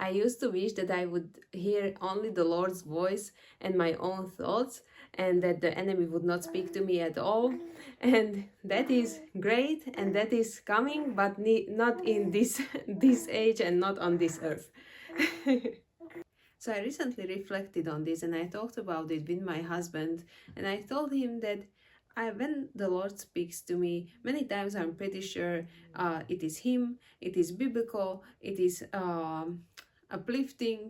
I used to wish that I would hear only the Lord's voice and my own thoughts, and that the enemy would not speak to me at all. And that is great, and that is coming, but not in this this age and not on this earth. So I recently reflected on this, and I talked about it with my husband, and I told him that when the Lord speaks to me, many times I'm pretty sure it is Him, it is biblical, it is uplifting,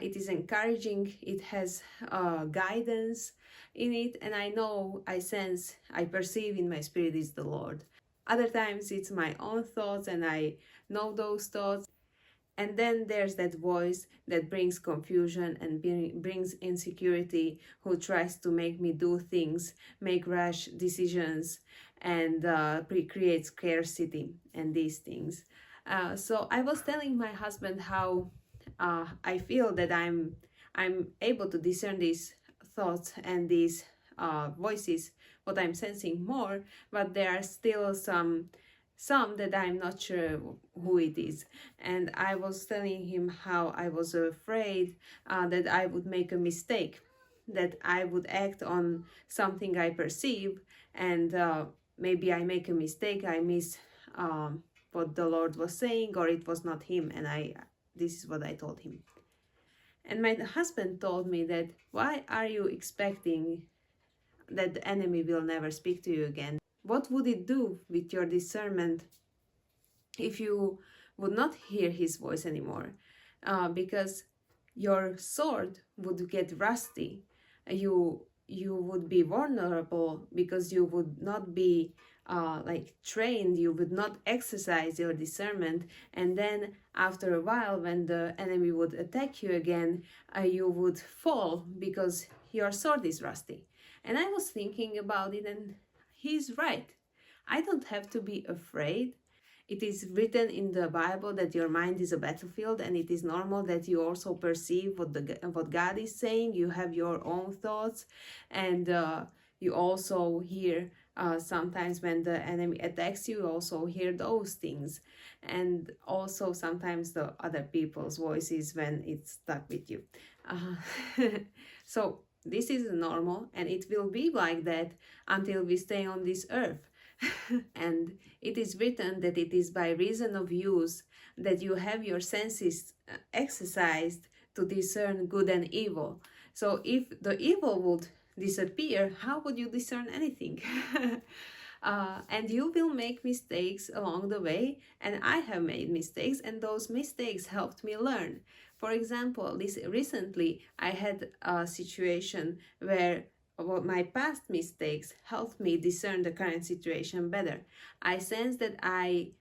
it is encouraging, it has guidance in it, and I know, I sense, I perceive in my spirit is the Lord. Other times it's my own thoughts, and I know those thoughts. And then there's that voice that brings confusion and brings insecurity, who tries to make me do things, make rash decisions, and create scarcity and these things. So I was telling my husband how I feel that I'm able to discern these thoughts and these voices, what I'm sensing more, but there are still some that I'm not sure who it is. And I was telling him how I was afraid that I would make a mistake, that I would act on something I perceive, and maybe I make a mistake, I miss what the Lord was saying, or it was not Him, and this is what I told him. And my husband told me that, why are you expecting that the enemy will never speak to you again? What would it do with your discernment if you would not hear his voice anymore? Because your sword would get rusty. You would be vulnerable because you would not be trained. You would not exercise your discernment, and then after a while, when the enemy would attack you again, you would fall because your sword is rusty. And I was thinking about it, and he's right. I don't have to be afraid. It is written in the Bible that your mind is a battlefield, and it is normal that you also perceive what God is saying. You have your own thoughts, and you also hear sometimes when the enemy attacks you, you also hear those things, and also sometimes the other people's voices when it's stuck with you. So this is normal, and it will be like that until we stay on this earth. And it is written that it is by reason of use that you have your senses exercised to discern good and evil. So if the evil would disappear, how would you discern anything? And you will make mistakes along the way, and I have made mistakes, and those mistakes helped me learn. For example, recently I had a situation where my past mistakes helped me discern the current situation better. I sensed that I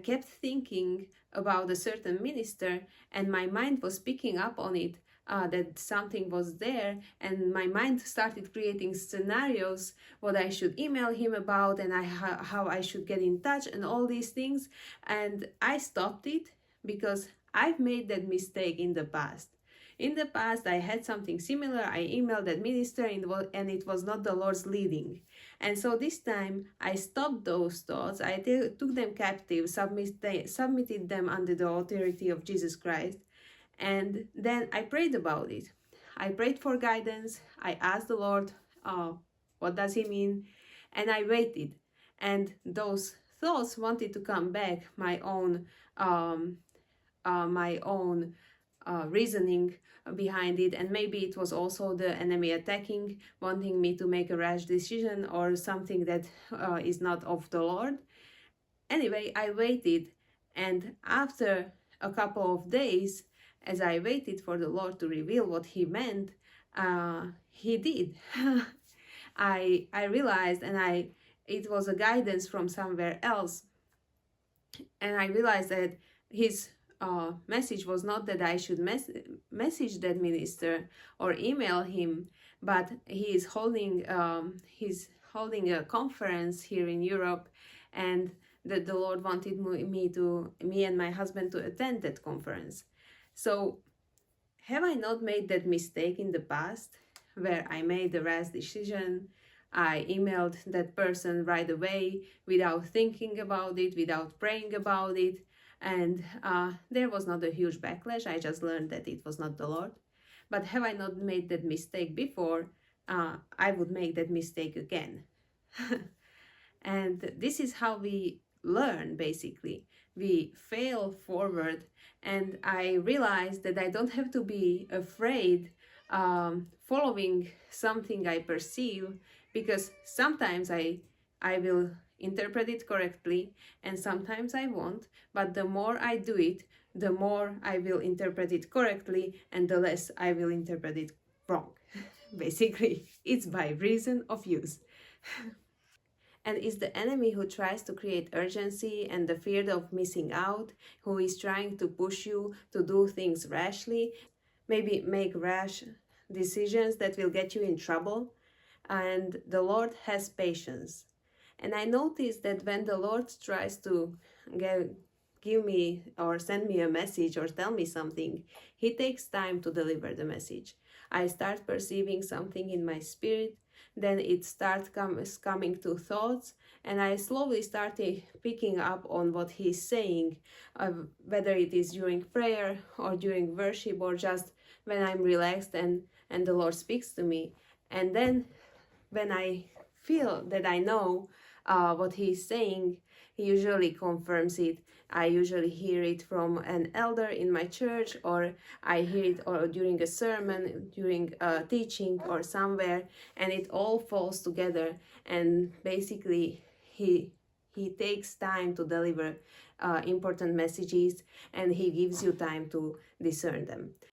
kept thinking about a certain minister, and my mind was picking up on it, that something was there, and my mind started creating scenarios, what I should email him about, and how I should get in touch, and all these things. And I stopped it because I've made that mistake in the past. In the past, I had something similar. I emailed that minister, and it was not the Lord's leading. And so this time, I stopped those thoughts. I took them captive, submitted them under the authority of Jesus Christ. And then I prayed about it. I prayed for guidance. I asked the Lord, what does He mean? And I waited. And those thoughts wanted to come back, my own reasoning behind it, and maybe it was also the enemy attacking, wanting me to make a rash decision or something that is not of the Lord. Anyway, I waited, and after a couple of days, as I waited for the Lord to reveal what He meant, He did. I realized, and it was a guidance from somewhere else, and I realized that His message was not that I should message that minister or email him, but he's holding a conference here in Europe, and that the Lord wanted me and my husband to attend that conference. So have I not made that mistake in the past, where I made a rash decision? I emailed that person right away without thinking about it, without praying about it. And there was not a huge backlash. I just learned that it was not the Lord. But have I not made that mistake before, I would make that mistake again. And this is how we learn, basically. We fail forward, and I realized that I don't have to be afraid following something I perceive, because sometimes I will interpret it correctly and sometimes I won't, but the more I do it, the more I will interpret it correctly and the less I will interpret it wrong. Basically, it's by reason of use. And it's the enemy who tries to create urgency and the fear of missing out, who is trying to push you to do things rashly, maybe make rash decisions that will get you in trouble. And the Lord has patience. And I noticed that when the Lord tries to give me or send me a message or tell me something, He takes time to deliver the message. I start perceiving something in my spirit, then it starts coming to thoughts, and I slowly started picking up on what He's saying, whether it is during prayer or during worship or just when I'm relaxed and the Lord speaks to me. And then when I feel that I know what He's saying, He usually confirms it. I usually hear it from an elder in my church, or I hear it or during a sermon, during a teaching or somewhere, and it all falls together. And basically, He takes time to deliver important messages, and He gives you time to discern them.